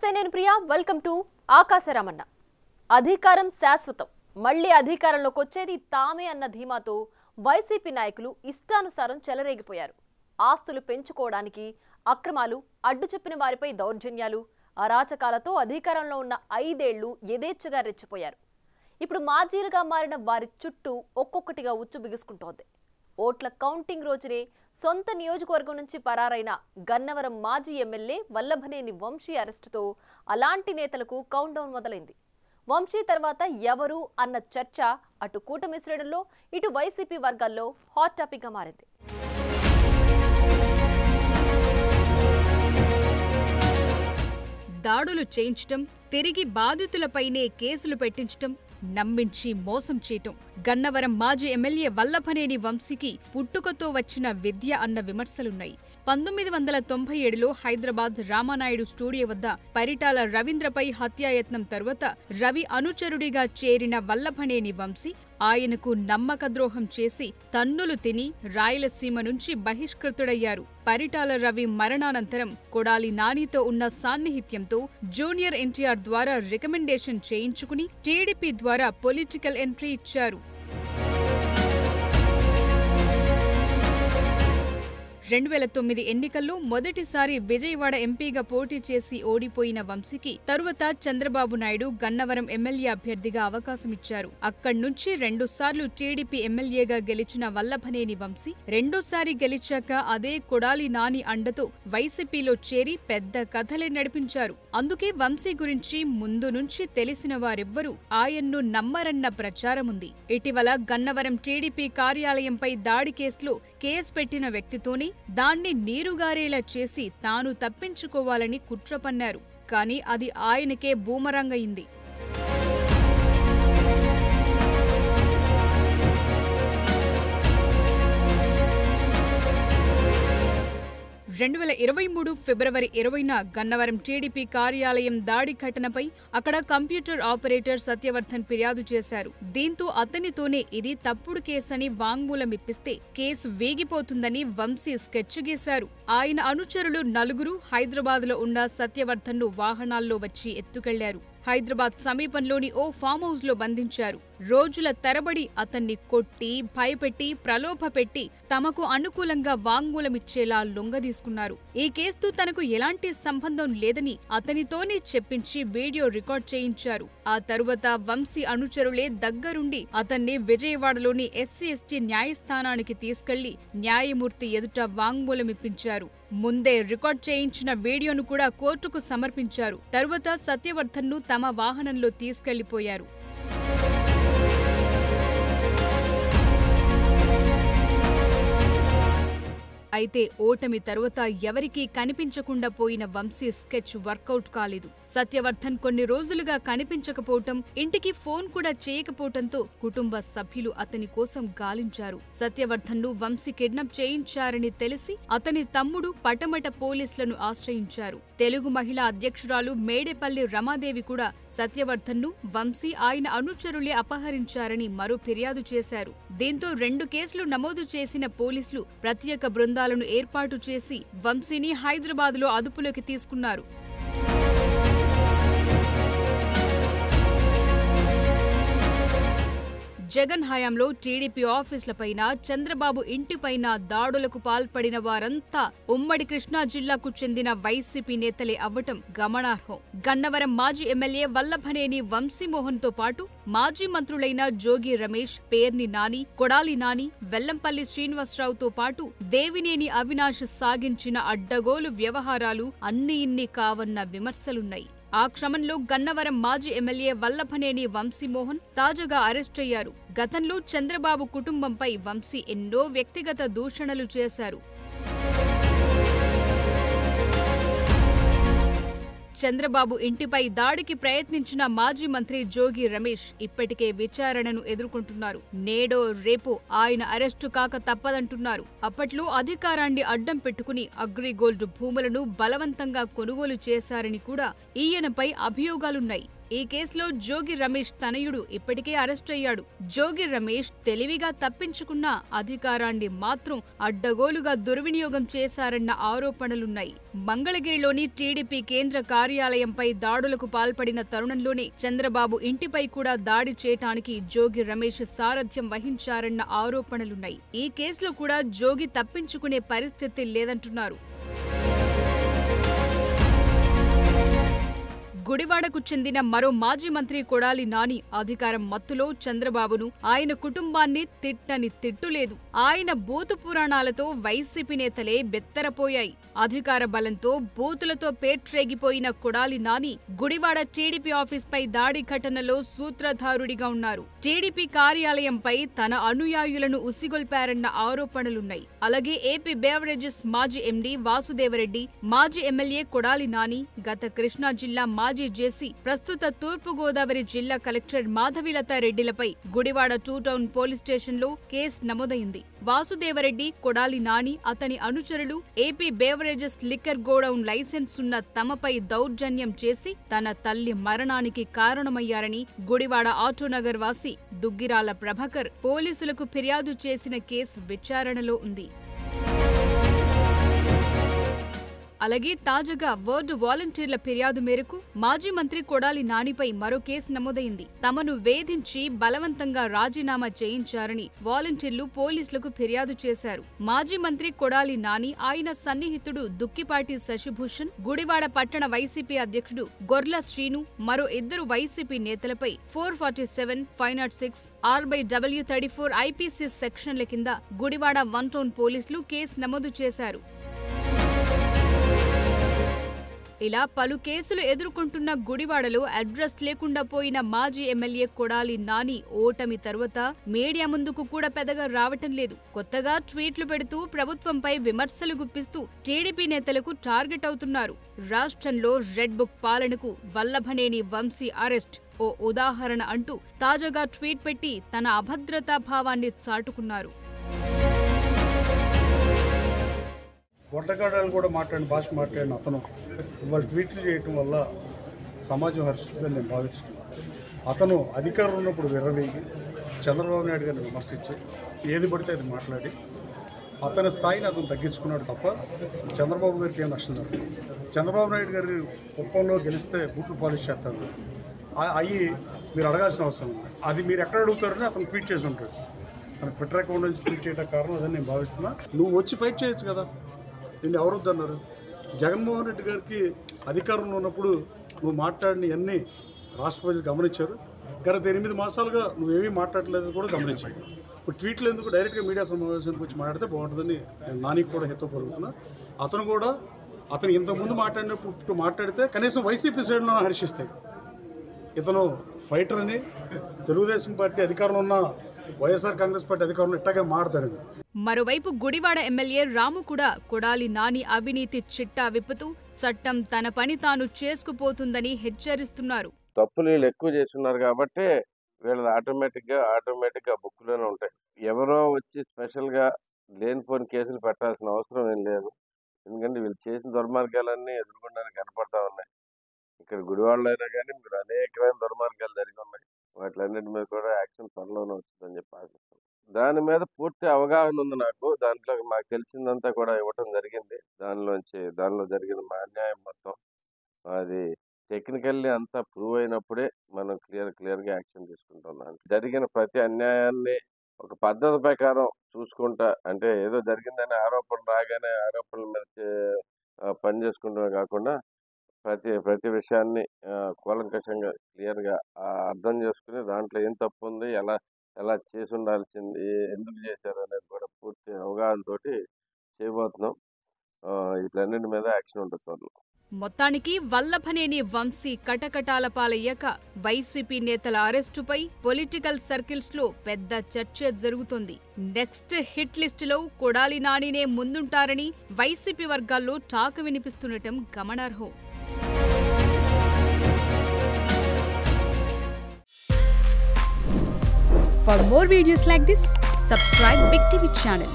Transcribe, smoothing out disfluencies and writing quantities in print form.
నమస్తే నేను Priya welcome to ఆకాశరామన్న అధికారం శాశ్వతం మళ్ళీ అధికారంలోకి వచ్చేది తామే అన్న ధీమాతో వైసీపీ నాయకులు ఇష్టానుసారం చెలరేగిపోయారు ఆస్తులు పెంచుకోవడానికి అక్రమాలు అడ్డు చెప్పిన వారిపై దౌర్జన్యాలు అరాచకాలతో అధికారంలో ఉన్న 5 ఏళ్లు యథేచ్ఛగా రెచ్చిపోయారు ఇప్పుడు మాజీలుగా మారిన వారి చుట్టూ ఒక్కొక్కటిగా ఉచ్చు బిగుసుకుంటోంది ఓట్ల కౌంటింగ్ రోజునే సొంత నియోజకవర్గం నుంచి పరారైన గన్నవరం మాజీ ఎమ్మెల్యే వల్లభనేని వంశీ అరెస్టుతో అలాంటి నేతలకు కౌంట్ డౌన్ మొదలైంది వంశీ తర్వాత ఎవరు అన్న చర్చ అటు కూటమి శ్రేణుల్లో ఇటు వైసీపీ వర్గాల్లో హాట్ టాపిక్ గా మారింది దాడులు చేయించటం తిరిగి బాధితులపైనే కేసులు పెట్టించటం నమ్మించి మోసం చేయటం గన్నవరం మాజీ ఎమ్మెల్యే వల్లభనేని వంశీకి పుట్టుకతో వచ్చిన విద్య అన్న విమర్శలున్నాయి 1997లో హైదరాబాద్ రామానాయుడు స్టూడియో వద్ద పరిటాల రవీంద్రపై హత్యాయత్నం తరువాత రవి అనుచరుడిగా చేరిన వల్లభనేని వంశీ ఆయనకు నమ్మకద్రోహం చేసి తన్నులు తిని రాయలసీమ నుంచి బహిష్కృతుడయ్యారు పరిటాల రవి మరణానంతరం కొడాలి నానితో ఉన్న సాన్నిహిత్యంతో జూనియర్ ఎన్టీఆర్ ద్వారా రికమెండేషన్ చేయించుకుని టీడీపీ ద్వారా పొలిటికల్ ఎంట్రీ ఇచ్చారు 2009 ఎన్నికల్లో మొదటిసారి విజయవాడ ఎంపీగా పోటీ చేసి ఓడిపోయిన వంశీకి తరువాత చంద్రబాబు నాయుడు గన్నవరం ఎమ్మెల్యే అభ్యర్థిగా అవకాశమిచ్చారు అక్కడ్నుంచి 2 సార్లు టీడీపీ ఎమ్మెల్యేగా గెలిచిన వల్లభనేని వంశీ రెండోసారి గెలిచాక అదే కొడాలి నాని అండతో వైసీపీలో చేరి పెద్ద కథలే నడిపించారు అందుకే వంశీ గురించి ముందు నుంచి తెలిసిన వారెవ్వరూ ఆయన్ను నమ్మరన్న ప్రచారముంది ఇటీవల గన్నవరం టీడీపీ కార్యాలయంపై దాడి కేసులో కేసు పెట్టిన వ్యక్తితోనే దాన్ని నీరుగారేలా చేసి తాను తప్పించుకోవాలని కుట్ర పన్నారు కానీ అది ఆయనకే బూమరాంగ్ అయింది 2023 ఫిబ్రవరి 20న గన్నవరం టీడీపీ కార్యాలయం దాడి ఘటనపై అక్కడ కంప్యూటర్ ఆపరేటర్ సత్యవర్ధన్ ఫిర్యాదు చేశారు దీంతో అతనితోనే ఇది తప్పుడు కేసని వాంగ్మూలమిప్పిస్తే కేసు వేగిపోతుందని వంశీ స్కెచ్ గీశారు ఆయన అనుచరులు 4 హైదరాబాద్లో ఉన్న సత్యవర్ధన్ను వాహనాల్లో వచ్చి ఎత్తుకెళ్లారు హైదరాబాద్ సమీపంలోని ఓ ఫామ్ హౌస్ లో బంధించారు రోజుల తరబడి అతన్ని కొట్టి భయపెట్టి ప్రలోభపెట్టి తమకు అనుకూలంగా వాంగ్మూలమిచ్చేలా లొంగదీసుకున్నారు ఈ కేసుతో తనకు ఎలాంటి సంబంధం లేదని అతనితోనే చెప్పించి వీడియో రికార్డ్ చేయించారు ఆ తరువాత వంశీ అనుచరులే దగ్గరుండి అతన్ని విజయవాడలోని ఎస్సీ ఎస్టీ న్యాయస్థానానికి తీసుకెళ్లి న్యాయమూర్తి ఎదుట వాంగ్మూలమిప్పించారు ముందే రికార్డ్ చేయించిన వీడియోను కూడా కోర్టుకు సమర్పించారు తరువాత సత్యవర్ధన్ను తమ వాహనంలో తీసుకెళ్లిపోయారు అయితే ఓటమి తరువాత ఎవరికీ కనిపించకుండా పోయిన వంశీ స్కెచ్ వర్కౌట్ కాలేదు సత్యవర్ధన్ కొన్ని రోజులుగా కనిపించకపోవటం ఇంటికి ఫోన్ కూడా చేయకపోవటంతో కుటుంబ సభ్యులు అతని కోసం గాలించారు సత్యవర్ధన్ను వంశీ కిడ్నాప్ చేయించారని తెలిసి అతని తమ్ముడు పటమట పోలీసులను ఆశ్రయించారు తెలుగు మహిళా అధ్యక్షురాలు మేడేపల్లి రమాదేవి కూడా సత్యవర్ధన్ను వంశీ ఆయన అనుచరులే అపహరించారని మరో ఫిర్యాదు చేశారు దీంతో 2 కేసులు నమోదు చేసిన పోలీసులు ప్రత్యేక బృందాలను ఏర్పాటు చేసి వంశీని హైదరాబాద్లో అదుపులోకి తీసుకున్నారు జగన్ హయాంలో టీడీపీ ఆఫీసులపైన చంద్రబాబు ఇంటిపైన దాడులకు పాల్పడిన వారంతా ఉమ్మడి కృష్ణా జిల్లాకు చెందిన వైసీపీ నేతలే అవ్వటం గమనార్హం గన్నవరం మాజీ ఎమ్మెల్యే వల్లభనేని వంశీమోహన్ తో పాటు మాజీ మంత్రులైన జోగి రమేష్ పేర్ని నాని కొడాలి నాని వెల్లంపల్లి శ్రీనివాసరావుతో పాటు దేవినేని అవినాష్ సాగించిన అడ్డగోలు వ్యవహారాలు అన్ని ఇన్ని కావన్న విమర్శలున్నాయి ఆ క్రమంలో గన్నవరం మాజీ ఎమ్మెల్యే వల్లభనేని వంశీమోహన్ తాజాగా అరెస్టయ్యారు గతంలో చంద్రబాబు కుటుంబంపై వంశీ ఎన్నో వ్యక్తిగత దూషణలు చేశారు చంద్రబాబు ఇంటిపై దాడికి ప్రయత్నించిన మాజీ మంత్రి జోగి రమేష్ ఇప్పటికే విచారణను ఎదుర్కొంటున్నారు నేడో రేపో ఆయన అరెస్టు కాక తప్పదంటున్నారు అప్పట్లో అధికారాన్ని అడ్డం పెట్టుకుని అగ్రిగోల్డ్ భూములను బలవంతంగా కొనుగోలు చేశారని కూడా ఈయనపై అభియోగాలున్నాయి ఈ కేసులో జోగి రమేష్ తనయుడు ఇప్పటికే అరెస్ట్ అయ్యాడు. జోగి రమేష్ తెలివిగా తప్పించుకున్న అధికారాన్ని మాత్రం అడ్డగోలుగా దుర్వినియోగం చేశారన్న ఆరోపణలున్నాయి. మంగళగిరిలోని టీడీపీ కేంద్ర కార్యాలయంపై దాడులకు పాల్పడిన తరుణంలోనే చంద్రబాబు ఇంటిపై కూడా దాడి చేయటానికి జోగి రమేష్ సారథ్యం వహించారన్న ఆరోపణలున్నాయి. ఈ కేసులో కూడా జోగి తప్పించుకునే పరిస్థితి లేదంటున్నారు. గుడివాడకు చెందిన మరో మాజీ మంత్రి కొడాలి నాని అధికారం మత్తులో చంద్రబాబును, ఆయన కుటుంబాన్ని తిట్టని తిట్టులేదు. ఆయన బూతు పురాణాలతో వైసీపీ నేతలే బెత్తరపోయాయి. అధికార బలంతో బూతులతో పేట్రేగిపోయిన కొడాలి నాని గుడివాడ టీడీపీ ఆఫీస్పై దాడి ఘటనలో సూత్రధారుడిగా ఉన్నారు. టీడీపీ కార్యాలయంపై తన అనుయాయులను ఉసిగొల్పారన్న ఆరోపణలున్నాయి. అలాగే ఏపీ బేవరేజెస్ మాజీ ఎండీ వాసుదేవరెడ్డి, మాజీ ఎమ్మెల్యే కొడాలి నాని, గత కృష్ణా జిల్లా మాజీ జేసీ, ప్రస్తుత తూర్పుగోదావరి జిల్లా కలెక్టర్ మాధవిలత రెడ్డిలపై గుడివాడ 2 టౌన్ పోలీస్ స్టేషన్లో కేసు నమోదైంది. వాసుదేవరెడ్డి, కొడాలి నాని, అతని అనుచరులు AP beverages liquor godown license ఉన్న తమపై దౌర్జన్యం చేసి తన తల్లి మరణానికి కారణమయ్యారని గుడివాడ ఆటోనగర్ వాసి దుగ్గిరాల ప్రభాకర్ పోలీసులకు ఫిర్యాదు చేసిన కేసు విచారణలో ఉంది. అలాగే తాజాగా వార్డు వాలంటీర్ల ఫిర్యాదు మేరకు మాజీ మంత్రి కొడాలి నానిపై మరో కేసు నమోదైంది. తమను వేధించి బలవంతంగా రాజీనామా చేయించారని వాలంటీర్లు పోలీసులకు ఫిర్యాదు చేశారు. మాజీ మంత్రి కొడాలి నాని, ఆయన సన్నిహితుడు దుక్కిపాటి శశిభూషణ్, గుడివాడ పట్టణ వైసీపీ అధ్యక్షుడు గొర్ల శ్రీను, మరో 2 వైసీపీ నేతలపై 447, 506, R/W34 ఐపీసీ సెక్షన్ల కింద గుడివాడ 1 టౌన్ పోలీసులు కేసు నమోదు చేశారు. ఇలా పలు కేసులు ఎదుర్కొంటున్న గుడివాడలో అడ్రస్ లేకుండా పోయిన మాజీ ఎమ్మెల్యే కొడాలి నాని ఓటమి తరువాత మీడియా ముందుకు కూడా పెద్దగా రావటం లేదు. కొత్తగా ట్వీట్లు పెడుతూ ప్రభుత్వంపై విమర్శలు గుప్పిస్తూ టీడీపీ నేతలకు టార్గెట్ అవుతున్నారు. రాష్ట్రంలో రెడ్ బుక్ పాలనకు వల్లభనేని వంశీ అరెస్ట్ ఓ ఉదాహరణ అంటూ తాజాగా ట్వీట్ పెట్టి తన అభద్రతా భావాన్ని చాటుకున్నారు. వడ్డగాడాలు కూడా భాష మాట్లాడిన అతను ఇవాళ ట్వీట్లు చేయటం వల్ల సమాజం హర్షిస్తుందని నేను భావిస్తున్నాను. అతను అధికారంలో ఉన్నప్పుడు విర్రవీగి చంద్రబాబు నాయుడు గారిని విమర్శించి ఏది పడితే అది మాట్లాడి అతని స్థాయిని అతను తగ్గించుకున్నాడు తప్ప చంద్రబాబు గారికి ఏం నష్టం జరుగుతుంది. చంద్రబాబు నాయుడు గారి కుప్పంలో గెలిస్తే బూట్లు పాలిష్ చేస్తారు. అవి మీరు అడగాల్సిన అవసరం ఉంది. అది మీరు ఎక్కడ అడుగుతారని అతను ట్వీట్ చేసి ఉంటాడు. తన ట్విట్టర్ అకౌంట్ నుంచి ట్వీట్ చేయడం కారణం అదని నేను భావిస్తున్నా. నువ్వు వచ్చి ఫైట్ చేయొచ్చు కదా, నిన్ను ఎవరు వద్దన్నారు? జగన్మోహన్ రెడ్డి గారికి అధికారంలో ఉన్నప్పుడు నువ్వు మాట్లాడినవన్నీ రాష్ట్ర ప్రజలు గమనించారు. గత 8 మాసాలుగా నువ్వేమీ మాట్లాడలేదు కూడా గమనించారు. ఇప్పుడు ట్వీట్లు ఎందుకు డైరెక్ట్గా మీడియా సమావేశానికి వచ్చి మాట్లాడితే బాగుంటుందని నేను నానికి కూడా హితో పలుకుతున్నా. అతను ఇంతకుముందు మాట్లాడినప్పుడు మాట్లాడితే కనీసం వైసీపీ సైడ్లో హర్షిస్తాయి. ఇతను ఫైటర్ అని తెలుగుదేశం పార్టీ అధికారంలో ఉన్న వైఎస్ఆర్ కాంగ్రెస్ పార్టీ అధికారంలో ఇట్టాగే మాట్లాడాడు. మరోవైపు గుడివాడ ఎమ్మెల్యే రాము కూడా కొడాలి నాని అవినీతి చిట్టా విప్పుతూ చట్టం తన పని తాను చేసుకుపోతుందని హెచ్చరిస్తున్నారు. తప్పులు వీళ్ళు ఎక్కువ చేస్తున్నారు కాబట్టి వీళ్ళది ఆటోమేటిక్ గా బుక్లోనే ఉంటాయి. ఎవరో వచ్చి స్పెషల్ గా లేనిపోని కేసులు పెట్టాల్సిన అవసరం ఏం లేదు. ఎందుకంటే వీళ్ళు చేసిన దుర్మార్గాలన్నీ ఎదుర్కొనడానికి కనపడతా ఉన్నాయి. ఇక్కడ గుడివాడలో అయినా కానీ మీరు అనేకమైన దుర్మార్గాలు జరిగి ఉన్నాయి. వాటిలన్నిటి మీద కూడా యాక్షన్ త్వరలోనే వస్తుందని చెప్పి ఆశిస్తాను. దాని మీద పూర్తి అవగాహన ఉంది నాకు. దాంట్లో మాకు తెలిసిందంతా కూడా ఇవ్వటం జరిగింది. దానిలో జరిగిన మా అన్యాయం మొత్తం అది టెక్నికల్లీ అంతా ప్రూవ్ అయినప్పుడే మనం క్లియర్గా యాక్షన్ తీసుకుంటున్నాం. జరిగిన ప్రతి అన్యాయాన్ని ఒక పద్ధతి ప్రకారం చూసుకుంటా, అంటే ఏదో జరిగిందని ఆరోపణ రాగానే ఆరోపణల మీద పని చేసుకుంటూ కాకుండా ప్రతి విషయాన్ని కూలంకషంగా క్లియర్గా అర్థం చేసుకుని దాంట్లో ఏం తప్పు ఉంది, ఎలా చేసి ఉండాల్సింది, ఎందుకు చేశారు అనేది కూడా పూర్తి అవగాహనతోటి చేయబోతున్నాం. వీటన్నిటి మీద యాక్షన్ ఉంటుంది. మొత్తానికి వల్లభనేని వంశీ కటకటాల పాలయ్యాక వైసీపీ నేతల అరెస్టుపై పొలిటికల్ సర్కిల్స్ లో పెద్ద చర్చ జరుగుతోంది. నెక్స్ట్ హిట్ లిస్ట్ లో కొడాలి నానినే ముందుంటారని వైసీపీ వర్గాల్లో టాక్ వినిపిస్తుండటం గమనార్హం. For more videos like this, subscribe Big TV channel.